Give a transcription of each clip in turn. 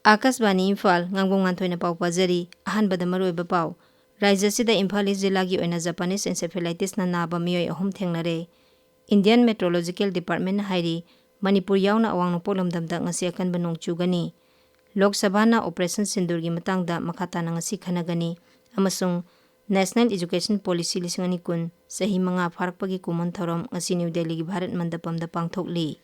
Akasbani Imphal Ngangbam Nganthoi na pau pajari ahanbada maroiba pau Raijya sida Imphal jila gi oina Japanese encephalitis na naba miyoi ahum thengnare. Indian Meteorological Department na hairi Manipur yauna awang nokpolomdamda ngasi akanba nongchugani. Lok Sabha na Operation Sindur gi matangda makata na ngasi khanagani amasung National Education Policy lisingani kun sahi manga pharakpagi kuman thorom ngasi New Delhi gi Bharat Mandapam da pangthokli.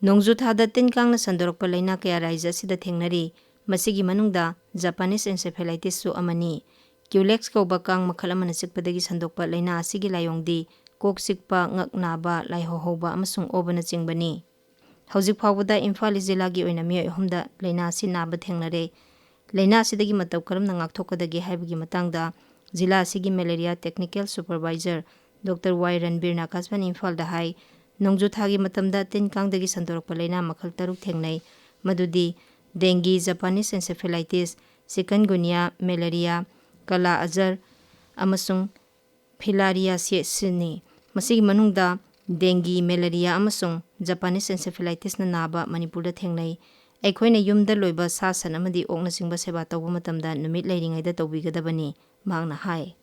Nongju thada tinkang na sandorokpa laina kaya raija sida thengnari masigi manungda Japanese encephalitis su amani Culex ko bakang makhala mana sikpadagi sandokpa laina asigi layongdi kok sikpa ngak naba laihohoba amasung obana chingbani hauzik phawbada Imphal jilagi oina miyoi ahumda laina asi naba thengnare laina asidagi matau karamna ngakthokadagi haibagi matangda jila asigi malaria technical supervisor Dr. Y Ranbir Nakasban Imphal da hai Nongju thagi matamda tinkangdagi sandorokpa laina makhal taruk thengnai madudi dengue Japanese encephalitis chikungunya malaria kala azar amasung filariasis ni masigi manungda dengue malaria amasung Japanese encephalitis na naba Manipurda thengnai aikhoina yumda loiba sa san amadi okna singba seba tawba matamda numit leiringaida tawbigadabani magna hai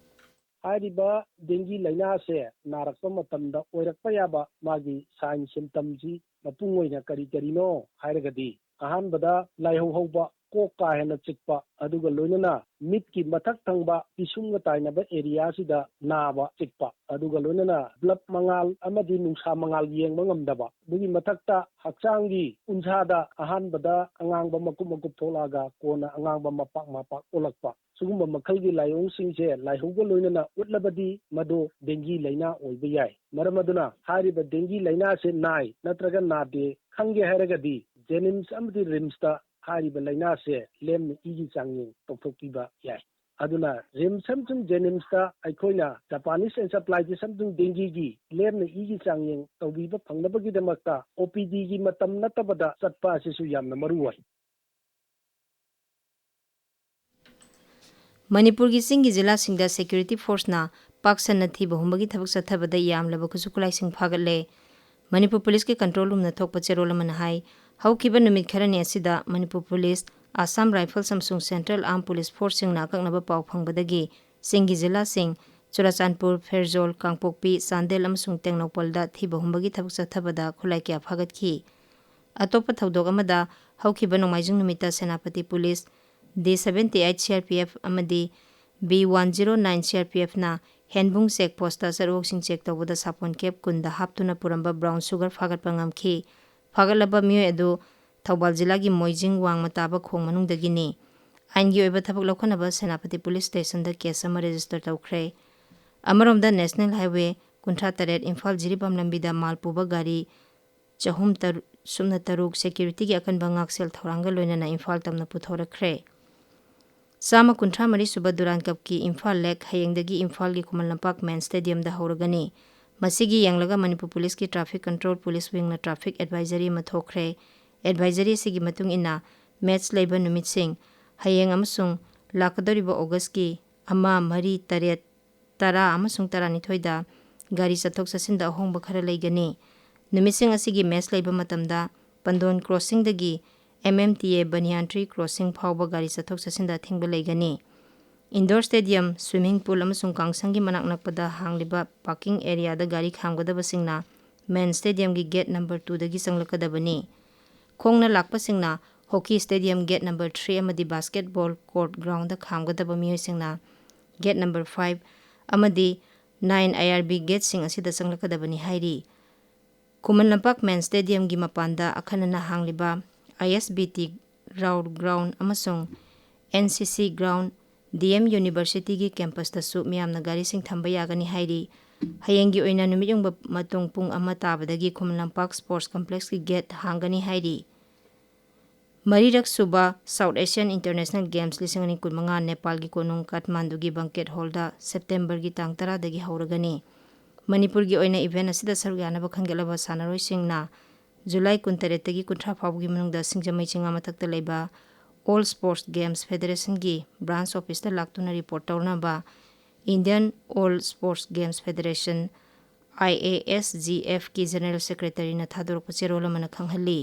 Hariba dengue laina se narakpa matamda oirakpa yaba magi sign symptoms ji mapungoina kari no hairagadi ahanbada laihauhauba ko ka hena chikpa aduga loinana mitki mathak thangba isunga tainaba area sida naba chikpa aduga loinana blood mangal amadi nungsa mangal yengba ngamdaba dugi mathakta hakchangi unsada ahanbada angangba makup tholaga kona angangba mapak olakpa sugumba makhalgi layong singse laihauga loinana utlabadi mado dengue laina oiba yai maramaduna hariba dengue laina se nai natraga nade khange hairagadi Jennings amadi rimsta hariba laina se lem igi changing tokthokpiba yai aduna rim samsung Jennings ta aikhoina Japanese encephalitis samsung dengue gi lem igi changing tawbiba phangnabagi damakta OPD gi matam natabada chatpa asisu yamna maruwai Manipur gi singi jila singda security force na paksan na thiba humbagi thabak sathabada yamlaba kusukulai sing phagatle Manipur police ke control room na thokpa cherol man hai haukiba numit kharani asida Manipur police Assam Rifle Samsung Central Armed Police Force sing na kaknaba paw phangbadagi singi jila sing Churachandpur Ferzol Kangpokpi Sandel amsung Tengnopalda thiba humbagi thabak sathabada khulai kya phagatki atopa thodok amada haukiba nomaijung numita Senapati Police D78 CRPF amadi B109 CRPF na Henbung check posta sarok sing check tawada sapon cap kunda haptuna puramba brown sugar fagat pangamki fagalaba myo edu Thawbal jila gi Moijing wang mataba khong manung dagini aingi oiba thabak lokhanaba Senapati Police Station da case ama register tawkhre amarom da National Highway kuntra taret Imphal jiribam lambida malpuba gari chahum sumna taruk security gi akan bangak sel thoranga loinana Imphal tamna puthorakre Sama kuntra mari suba duran kapki Imphal Lake hayengdagi Imphal gi Kumal Lampak Main Stadium da horagani masigi yanglaga Manipur Police ki Traffic Control Police Wing na Traffic Advisory mathokre advisory sigi matung ina match labor numit sing hayeng amasung lakadoriba August ki ama mari taret tara amasung tara nithoida gari chathok chasinda hongba khara leigani numit sing asigi match labor matamda Pandon crossing dagi MMTA Banyan Tree Crossing phawba gari chathok chasinda thingba leigani Indoor Stadium Swimming Pool amasung kangsangi manak nakpada hangliba parking area da gari khamgadaba singna Main Stadium gi gate number 2 dagi sanglakadabani khongna lakpa singna Hockey Stadium gate number 3 amadi basketball court ground da khamgadaba miyoi singna gate number 5 amadi 9 IRB gate sing asida sanglakadabani hairi Kumal Lampak Main Stadium gi mapanda akhanana hangliba ISBT ground amasung NCC ground DM University gi campus da su miyamna gari sing thamba yagani hairi hayengi oina numiyung matung pung ama tabadagi Kumal Lampak Sports Complex ki gate hangani hairi Marirak suba South Asian International Games lisingani kunmanga Nepal gi konung Kathmandu gi banquet hall da September gi tang 10 dagi hauragani Manipur gi oina event asida sarugana bakhangelaba sanaroi singna July 13 tagi kuntra phawgi manungda singjamai chinga mathakta leiba All Sports Games Federation gi branch office da laktuna report tawna ba Indian All Sports Games Federation IASGF की general secretary न थादोरक चेरोल अमना खंगहली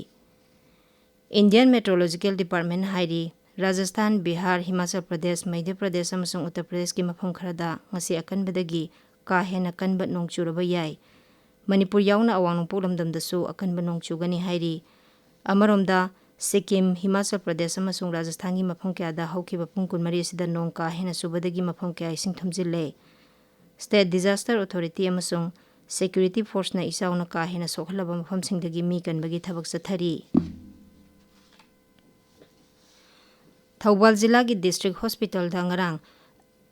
Indian Meteorological Department हाइरी Rajasthan Bihar Himachal Pradesh Madhya Pradesh अमसुंग Uttar Pradesh की मफम Khardah ngasi akanbadagi ka hena kanba nong churaba yai Manipur yauna awang nongpok lamdamdasu akanba nong chugani hairi amaromda Sikkim Himachal Pradesh amasung Rajasthan gi mafam kyada haukiba pung kunmari asida nong ka hena subadagi mafam kya ising thamjille State Disaster Authority amasung Security Force na isauna ka hena sokhalaba mafam singdagi mi kanbagi thabak sathari Thawbal Jilla gi District Hospital da ngarang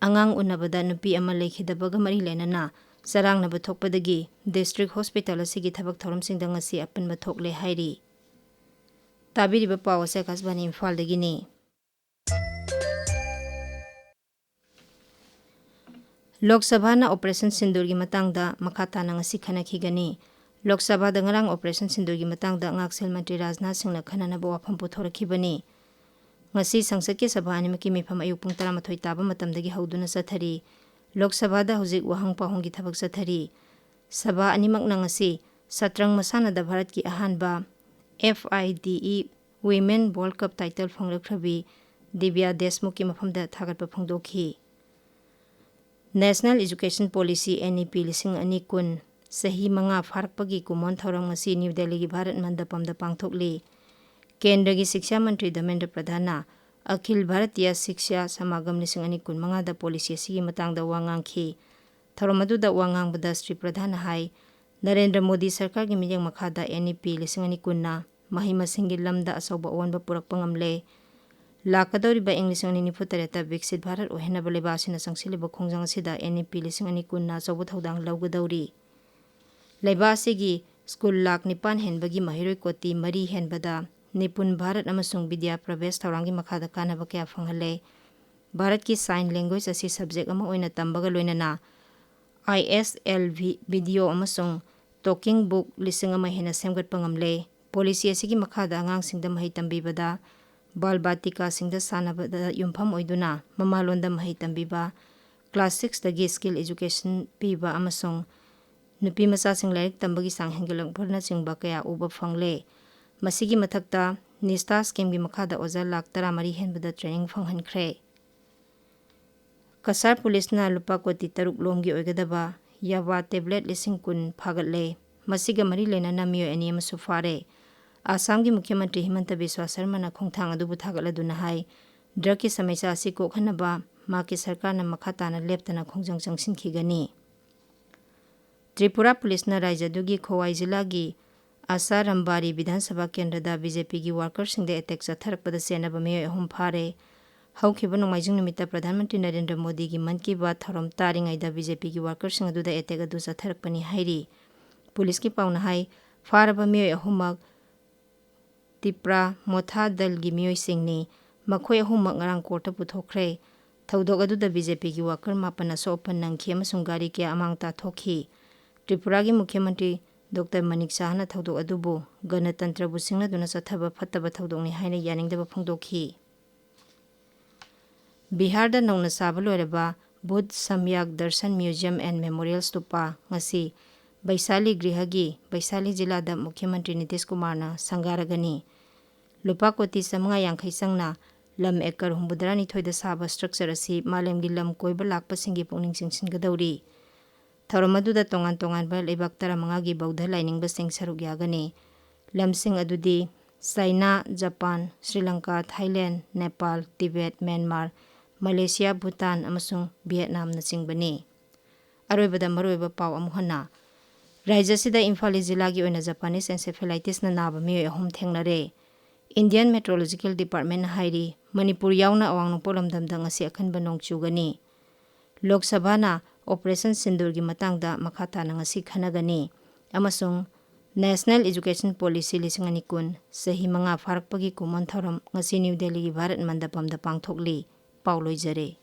angang unabada nupi ama lekhidabaga mari lenana sarang na bathokpadagi District Hospital asigi thabak thoram singda ngasi apan bathokle hairi Tabiriba pawa se kasbani Imphal dagini Lok Sabha na Operation Sindur gi matangda makata na ngasi khanakhigani Lok Sabha da ngarang Operation Sindur gi matangda ngaksel mantri Rajnath Singh na khanana ba wafam puthorakhibani ngasi sangsad ki sabha animaki mifam ayuk pung 13 taba matamdagi hauduna sathari Lok Sabha da hujik wahang pahong gi thabak sathari sabha animak na ngasi satrang masana da Bharat ki ahanba FIDE Women World Cup title phanglakhrabi Divya Deshmukh ki mafamda thagatpa phangdokhi National Education Policy NEP lising ani kun sahi manga pharakpagi kumon thorang ngasi New Delhi gi Bharat Mandapamda pangthokli Kendra gi Shiksha Mantri Dharmendra Pradhana Akhil Bharatiya Shiksha Samagam lising ani kun manga da policy sigi matangda wangangki tharomadu da wangang bada Sri Pradhana hai Narendra Modi Sarkar gi mijang makhada NEP lising ani kunna mahima singi lamda asawba onba purakpa ngamle lakadoriba English ani nifutareta Viksit Bharat ohena baleba sina sangsiliba khongjang sida NEP lising ani kunna sawba thodang lawgadori leba sigi school lak nipan henbagi mahiroi koti mari henbada Nipun Bharat amasung Vidya Pravesh Thaurangi makhada kanaba kya fanghale Bharat ki sign language asi subject ama oina tambaga loinana ISL video amasung talking book lising ama hena semgat pangamle policy asigi makhada angang singda mahi tambibada balbatika singda sanabada yumpham oiduna mamalonda mahi tambiba class 6 dagi skill education piba amasung nupi macha sing laik tambagi sang hengelang bharna chingba kaya uba fangle Masigi mathakta Nista scheme gi makhada oza lak tara mari henbada training phanghankhre Kasar police na lupa koti taruk lomgi oigadaba yawa tablet lising kun phagatle masiga mari lena namiyo ani amasu fare Assam gi Mukhyamantri Himanta Biswa Sarma na khongthang adu buthagatladuna hai drug ki samaisa asi ko khanaba ma ki sarkar na makhata na leptana khongjang changsin khigani Tripura police na Raijadugi Khowai Jilla gi Asa Rambari Vidhan Sabha Kendra da BJP gi workers sing de attack chatharakpada senaba me hum phare haukiba nomaijing nimita Pradhan Mantri Narendra Modi gi man ki baat tharom taringai da BJP gi workers sing adu da attack adu chatharakpani hairi police ki pauna hai faraba me humak Tipra Motha dal gi miyoi singni makhoi humak ngarang korta puthokre thaudok adu da BJP gi worker mapana so open nangkhi amasung gari ke amang ta thokhi Tripura gi Mukhyamantri Dr. Manik Sahana thaudok adubu Ganatantra bu singna duna sathaba phattaba thaudokni haina yaningdaba phangdokhi Bihar da nauna saba loiraba Buddh Samyak Darshan Museum and Memorial Stupa ngasi Baisali Grihagi Baisali Jilla da Mukhyamantri Nitish Kumar na sangaragani Lupa koti samanga yangkhai sangna lam ekar humbudrani thoida saba structure asi malemgi lam koiba lakpa singi pungning singsin gadauri Tharamadu da tongan ba lebak tara mangagi Baudha lining ba sing saruk yagani lamsing adudi China Japan Sri Lanka Thailand Nepal Tibet Myanmar Malaysia Bhutan amasung Vietnam na singbani aroibada maroiba paw amuhana Raja sida Imphal Jilla gi oina Japanese encephalitis na naba mi ahum thengnare Indian Meteorological Department hairi Manipur yauna awang polam damda ngasi akhanba nongchugani Lok Sabha na Operation Sindur gi matangda makhata na ngasi khanagani amasung National Education Policy lising ani kun sahi manga pharakpagi kumon thoram ngasi New Delhi gi Bharat Mandapamda pangthokli pauloi jare